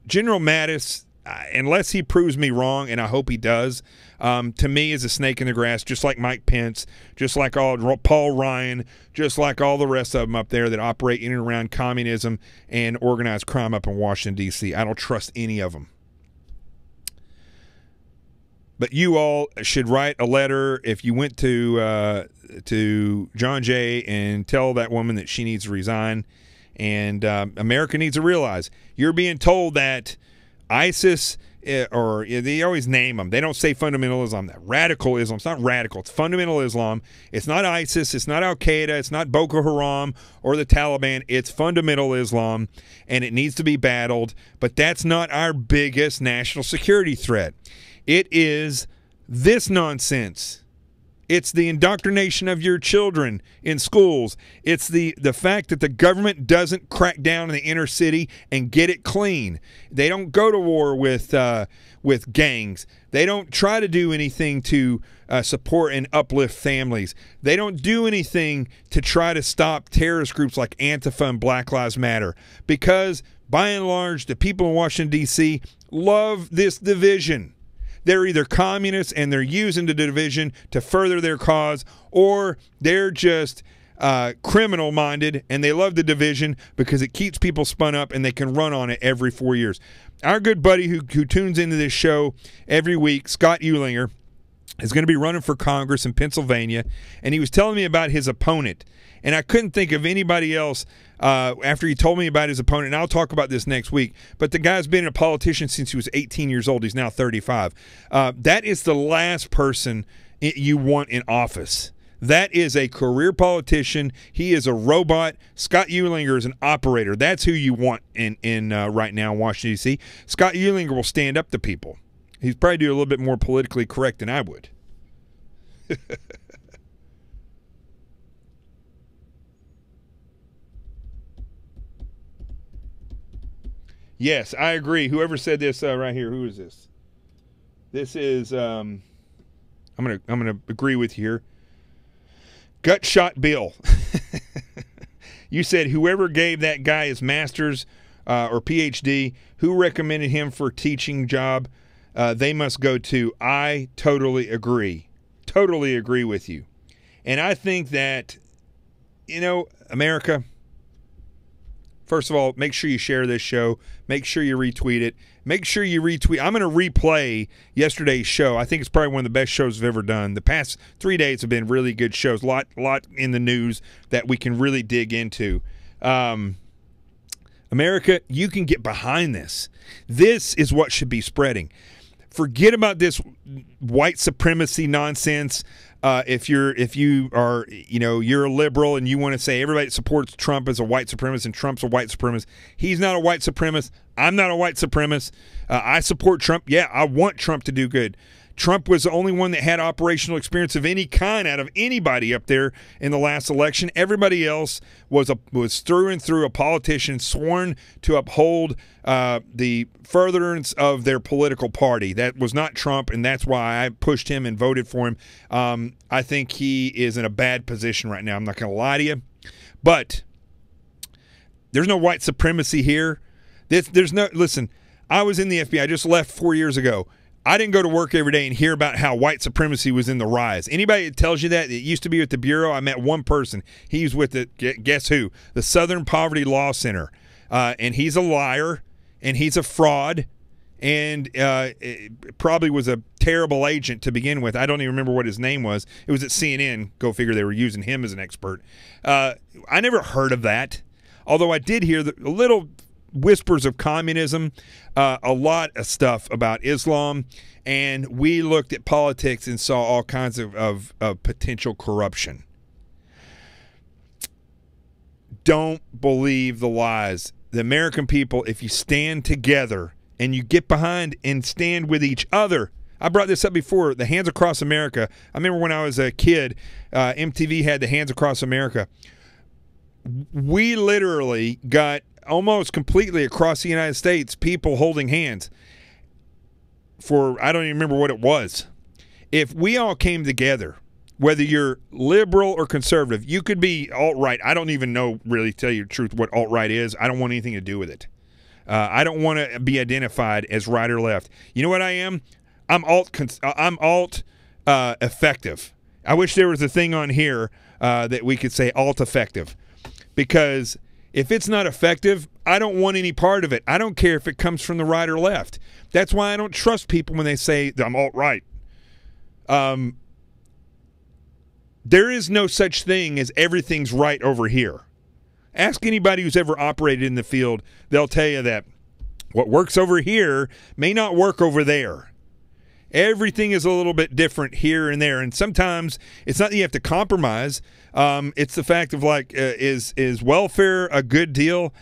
General Mattis, unless he proves me wrong, and I hope he does, to me is a snake in the grass, just like Mike Pence, just like Paul Ryan, just like all the rest of them up there that operate in and around communism and organized crime up in Washington, D.C. I don't trust any of them. But you all should write a letter if you went to John Jay and tell that woman that she needs to resign. And America needs to realize you're being told that ISIS, or they always name them. They don't say fundamental Islam. That radical Islam. It's not radical. It's fundamental Islam. It's not ISIS. It's not Al Qaeda. It's not Boko Haram or the Taliban. It's fundamental Islam, and it needs to be battled. But that's not our biggest national security threat. It is this nonsense. It's the indoctrination of your children in schools. It's the fact that the government doesn't crack down in the inner city and get it clean. They don't go to war with gangs. They don't try to do anything to support and uplift families. They don't do anything to try to stop terrorist groups like ANTIFA and Black Lives Matter, because by and large, the people in Washington, D.C. love this division. They're either communists and they're using the division to further their cause, or they're just criminal-minded and they love the division because it keeps people spun up and they can run on it every 4 years. Our good buddy who tunes into this show every week, Scott Eulinger, is going to be running for Congress in Pennsylvania, and he was telling me about his opponent. And I couldn't think of anybody else after he told me about his opponent, and I'll talk about this next week. But the guy's been a politician since he was 18 years old. He's now 35. That is the last person you want in office. That is a career politician. He is a robot. Scott Eulinger is an operator. That's who you want in right now in Washington, D.C. Scott Eulinger will stand up to people. He's probably do a little bit more politically correct than I would. Yes, I agree. Whoever said this right here, who is this? This is I'm gonna agree with you here. Gut shot Bill. You said whoever gave that guy his master's or PhD, who recommended him for a teaching job, they must go to. I totally agree. Totally agree with you. And I think that, America, First of all, make sure you share this show. Make sure you retweet it. Make sure you retweet. I'm going to replay yesterday's show. I think it's probably one of the best shows I've ever done. The past 3 days have been really good shows. Lot in the news that we can really dig into. America, you can get behind this. This is what should be spreading. Forget about this white supremacy nonsense. If you are, you're a liberal and you want to say everybody that supports Trump is a white supremacist and Trump's a white supremacist. He's not a white supremacist. I'm not a white supremacist. I support Trump. Yeah, I want Trump to do good. Trump was the only one that had operational experience of any kind out of anybody up there in the last election. Everybody else was through and through a politician sworn to uphold the furtherance of their political party. That was not Trump, and that's why I pushed him and voted for him. I think he is in a bad position right now. I'm not going to lie to you. But there's no white supremacy here. Listen, I was in the FBI. I just left 4 years ago. I didn't go to work every day and hear about how white supremacy was in the rise. Anybody that tells you that, it used to be with the Bureau. I met one person. He's with guess who? The Southern Poverty Law Center. And he's a liar, and he's a fraud, and it probably was a terrible agent to begin with. I don't even remember what his name was. It was at CNN. Go figure, they were using him as an expert. I never heard of that, although I did hear a little whispers of communism, a lot of stuff about Islam, and we looked at politics and saw all kinds of potential corruption. Don't believe the lies. The American people, if you stand together and you get behind and stand with each other. I brought this up before, the Hands Across America. I remember when I was a kid, MTV had the Hands Across America. We literally got almost completely across the United States people holding hands for, I don't even remember what it was. If we all came together, whether you're liberal or conservative, you could be alt-right. I don't even know, really, tell you the truth, what alt-right is. I don't want anything to do with it. I don't want to be identified as right or left. You know what I am? I'm alt effective. I wish there was a thing on here that we could say alt effective, because if it's not effective, I don't want any part of it. I don't care if it comes from the right or left. That's why I don't trust people when they say I'm alt-right. There is no such thing as everything's right over here. Ask anybody who's ever operated in the field. They'll tell you that what works over here may not work over there. Everything is a little bit different here and there. And sometimes it's not that you have to compromise. It's the fact of, like, is welfare a good deal?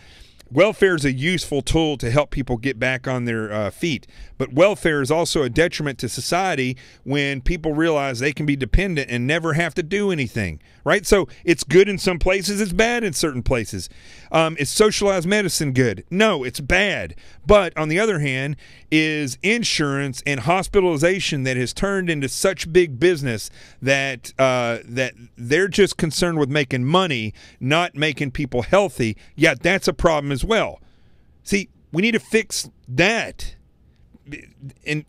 Welfare is a useful tool to help people get back on their feet. But welfare is also a detriment to society when people realize they can be dependent and never have to do anything, right? So it's good in some places, it's bad in certain places. Is socialized medicine good? No, it's bad. But on the other hand, is insurance and hospitalization that has turned into such big business that that they're just concerned with making money, not making people healthy. Yeah, that's a problem as well. See, we need to fix that and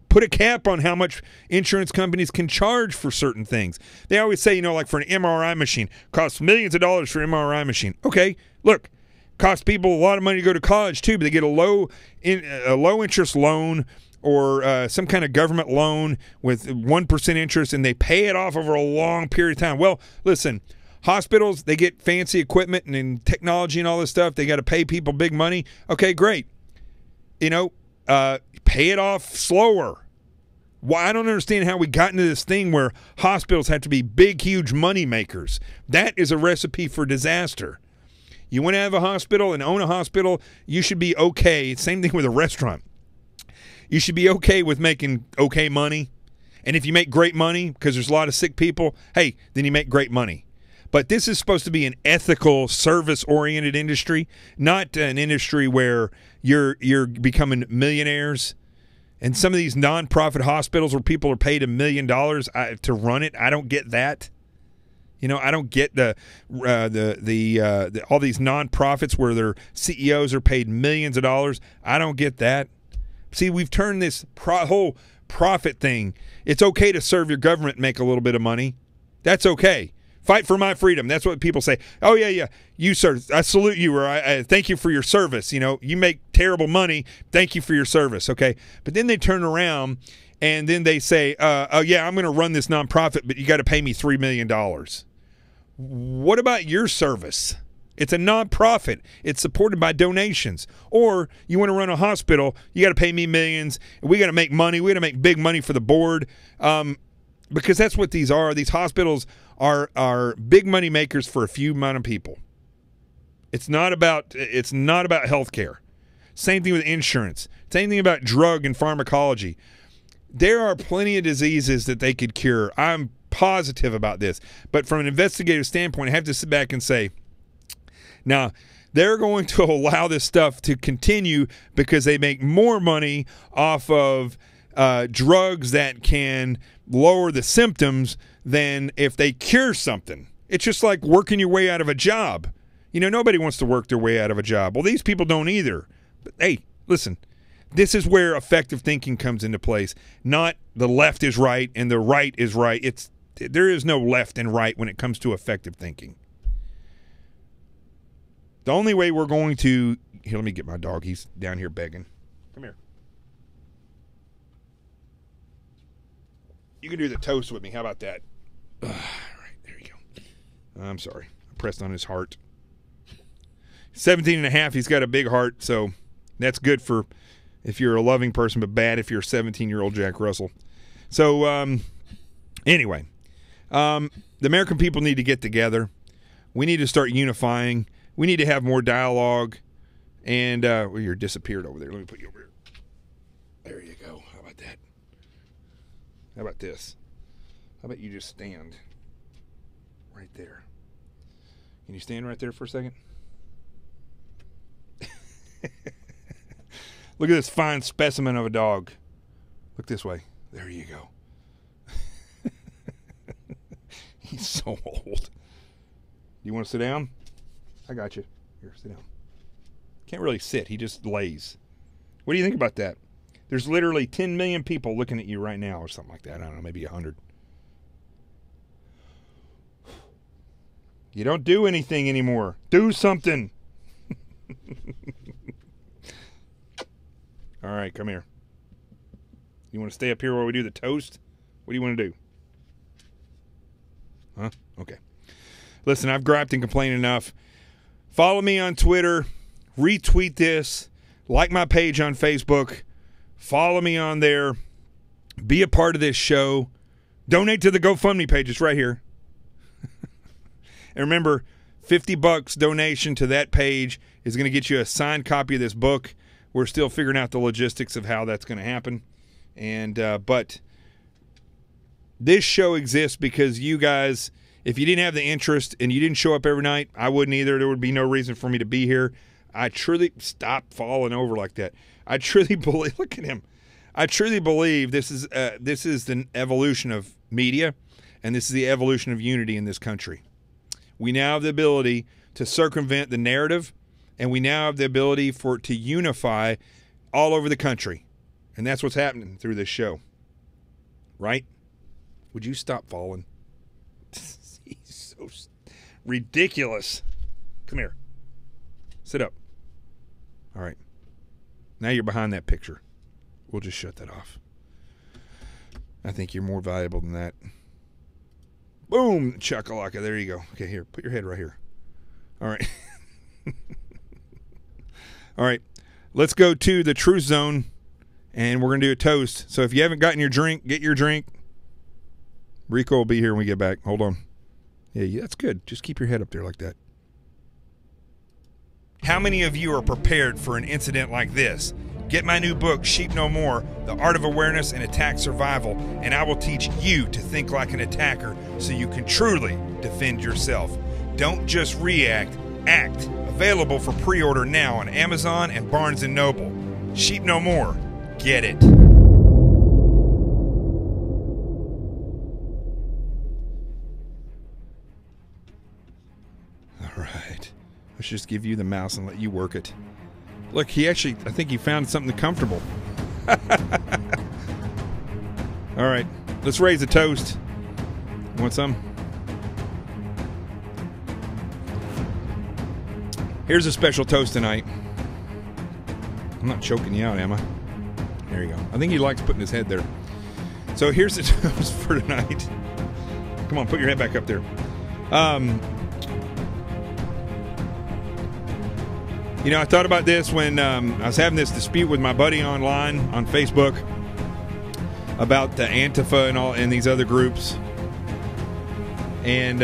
put a cap on how much insurance companies can charge for certain things. They always say, like for an MRI machine, costs millions of dollars for an MRI machine. Okay, look, costs people a lot of money to go to college too, but they get a low interest loan or some kind of government loan with 1% interest, and they pay it off over a long period of time. Well, listen, hospitals, they get fancy equipment and technology and all this stuff. They got to pay people big money. Okay, great. Pay it off slower. Why? I don't understand how we got into this thing where hospitals have to be big, huge money makers. That is a recipe for disaster. You want to have a hospital and own a hospital, you should be okay. Same thing with a restaurant. You should be okay with making okay money. And if you make great money because there's a lot of sick people, hey, then you make great money. But this is supposed to be an ethical, service-oriented industry, not an industry where you're becoming millionaires. And some of these nonprofit hospitals where people are paid $1 million to run it, I don't get that. I don't get the all these nonprofits where their CEOs are paid millions of dollars. I don't get that. See, we've turned this whole profit thing. It's okay to serve your government and make a little bit of money. That's okay. Fight for my freedom. That's what people say. Oh, yeah. You, sir, I salute you, or I thank you for your service. You know, you make terrible money. Thank you for your service, okay? But then they turn around and then they say, oh, yeah, I'm going to run this nonprofit, but you got to pay me $3 million. What about your service? It's a nonprofit. It's supported by donations. Or you want to run a hospital, you got to pay me millions. We got to make money. We got to make big money for the board, because that's what these are. These hospitals are big money makers for a few amount of people. It's not about health care. Same thing with insurance. Same thing about drug and pharmacology. There are plenty of diseases that they could cure. I'm positive about this. But from an investigative standpoint, I have to sit back and say, now, they're going to allow this stuff to continue because they make more money off of drugs that can lower the symptoms than if they cure something. It's just like working your way out of a job. You know, nobody wants to work their way out of a job. Well, these people don't either. But, hey, listen, this is where effective thinking comes into place. Not the left is right and the right is right. There is no left and right when it comes to effective thinking. The only way we're going to... Here, let me get my dog. He's down here begging. Come here. You can do the toast with me. How about that? All right, there you go. I'm sorry. I pressed on his heart. 17 and a half. He's got a big heart, so that's good for if you're a loving person, but bad if you're a 17-year-old Jack Russell. So, anyway, the American people need to get together. We need to start unifying. We need to have more dialogue. And, well, you're disappeared over there. Let me put you over here. There you go. How about that? How about this? How about you just stand right there? Can you stand right there for a second? Look at this fine specimen of a dog. Look this way. There you go. He's so old. You want to sit down? I got you. Here, sit down. Can't really sit. He just lays. What do you think about that? There's literally 10 million people looking at you right now or something like that. I don't know, maybe 100. You don't do anything anymore. Do something. All right, come here. You want to stay up here while we do the toast? What do you want to do? Huh? Okay. Listen, I've griped and complained enough. Follow me on Twitter. Retweet this. Like my page on Facebook. Follow me on there. Be a part of this show. Donate to the GoFundMe page. It's right here. And remember, $50 donation to that page is going to get you a signed copy of this book. We're still figuring out the logistics of how that's going to happen. And but this show exists because you guys, if you didn't have the interest and you didn't show up every night, I wouldn't either. There would be no reason for me to be here. I truly, stop falling over like that. I truly believe, look at him. I truly believe this is the evolution of media, and this is the evolution of unity in this country. We now have the ability to circumvent the narrative, and we now have the ability to unify all over the country. And that's what's happening through this show. Right? Would you stop falling? He's so ridiculous. Come here. Sit up. All right. Now you're behind that picture. We'll just shut that off. I think you're more valuable than that. Boom! Chakalaka. There you go. Okay, here. Put your head right here. All right. All right. Let's go to the truth zone, and we're going to do a toast. So if you haven't gotten your drink, get your drink. Rico will be here when we get back. Hold on. Yeah, that's good. Just keep your head up there like that. How many of you are prepared for an incident like this? Get my new book, Sheep No More, The Art of Awareness and Attack Survival, and I will teach you to think like an attacker so you can truly defend yourself. Don't just react, act. Available for pre-order now on Amazon and Barnes & Noble. Sheep No More. Get it. All right. Let's just give you the mouse and let you work it. Look, I think he found something comfortable. All right, let's raise a toast. Want some? Here's a special toast tonight. I'm not choking you out, am I? There you go. I think he likes putting his head there. So here's the toast for tonight. Come on, put your head back up there. You know, I thought about this when I was having this dispute with my buddy online on Facebook about the ANTIFA and these other groups. And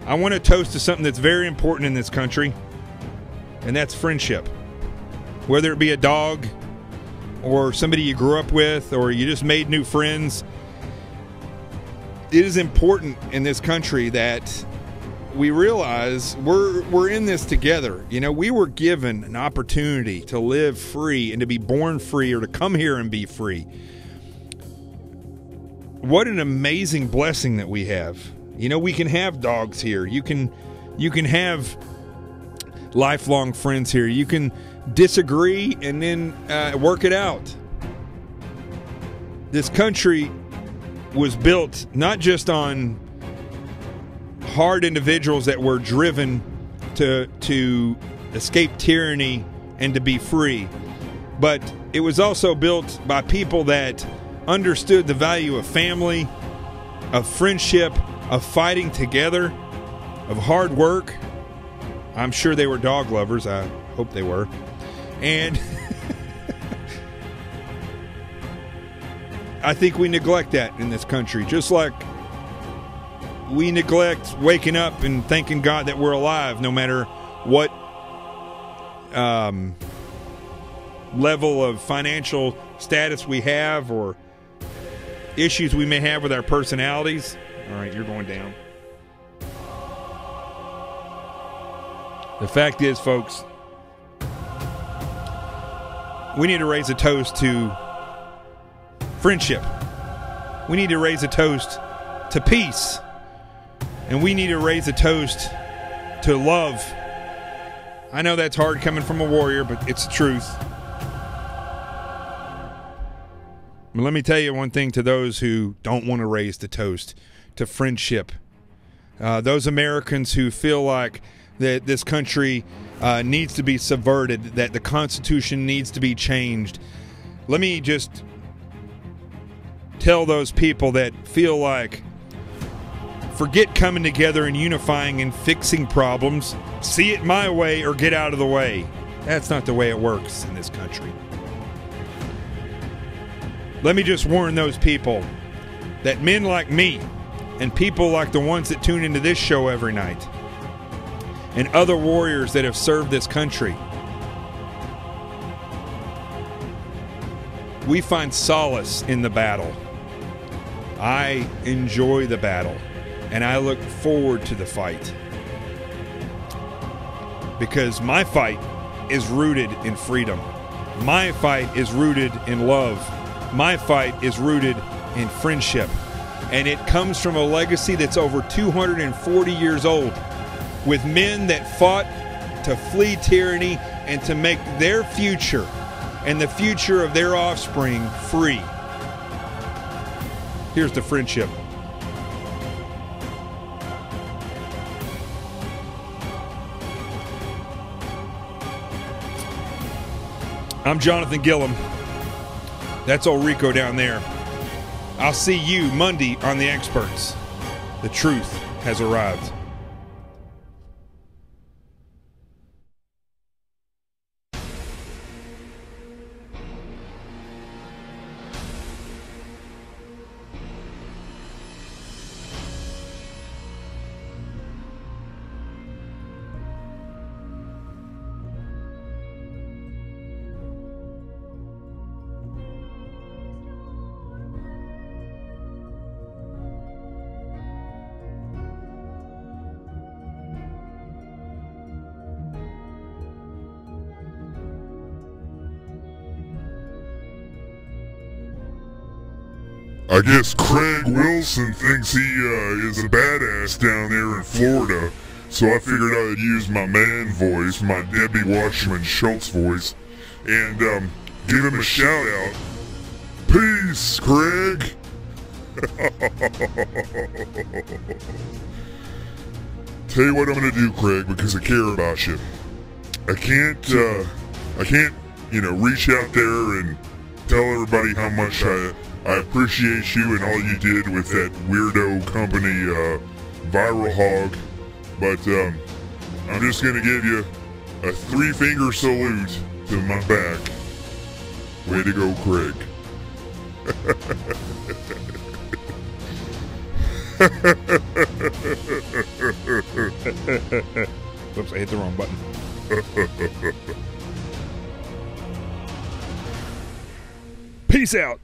I want to toast to something that's very important in this country, and that's friendship. Whether it be a dog or somebody you grew up with or you just made new friends, it is important in this country that we realize we're in this together. You know, we were given an opportunity to live free and to be born free, or to come here and be free. What an amazing blessing that we have. You know, we can have dogs here. You can have lifelong friends here. You can disagree and then work it out. This country was built not just on hard individuals that were driven to escape tyranny and to be free, but it was also built by people that understood the value of family, of friendship, of fighting together, of hard work. I'm sure they were dog lovers. I hope they were. And I think we neglect that in this country, just like we neglect waking up and thanking God that we're alive, no matter what level of financial status we have or issues we may have with our personalities. All right, you're going down. The fact is, folks, we need to raise a toast to friendship. We need to raise a toast to peace. And we need to raise a toast to love. I know that's hard coming from a warrior, but it's the truth. But let me tell you one thing to those who don't want to raise the toast to friendship. Those Americans who feel like that this country needs to be subverted, that the Constitution needs to be changed. Let me just tell those people that feel like, forget coming together and unifying and fixing problems. See it my way or get out of the way. That's not the way it works in this country. Let me just warn those people that men like me and people like the ones that tune into this show every night and other warriors that have served this country, we find solace in the battle. I enjoy the battle, and I look forward to the fight, because my fight is rooted in freedom. My fight is rooted in love. My fight is rooted in friendship. And it comes from a legacy that's over 240 years old, with men that fought to flee tyranny and to make their future and the future of their offspring free. Here's the friendship. I'm Jonathan Gillum. That's old Rico down there. I'll see you Monday on The Experts. The truth has arrived. I guess Craig Wilson thinks he is a badass down there in Florida, so I figured I'd use my man voice, my Debbie Wasserman Schultz voice, and give him a shout out. Peace, Craig! Tell you what I'm gonna do, Craig, because I care about you. I can't, reach out there and tell everybody how much I appreciate you and all you did with that weirdo company, Viral Hog. But, I'm just gonna give you a 3-finger salute to my back. Way to go, Craig. Whoops, I hit the wrong button. Peace out.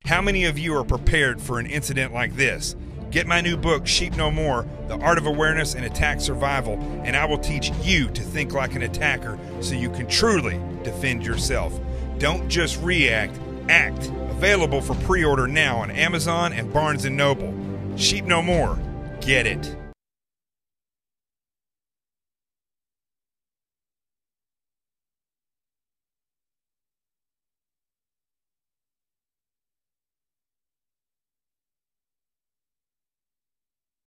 How many of you are prepared for an incident like this? Get my new book, Sheep No More, The Art of Awareness and Attack Survival, and I will teach you to think like an attacker so you can truly defend yourself. Don't just react, act. Available for pre-order now on Amazon and Barnes & Noble. Sheep No More. Get it.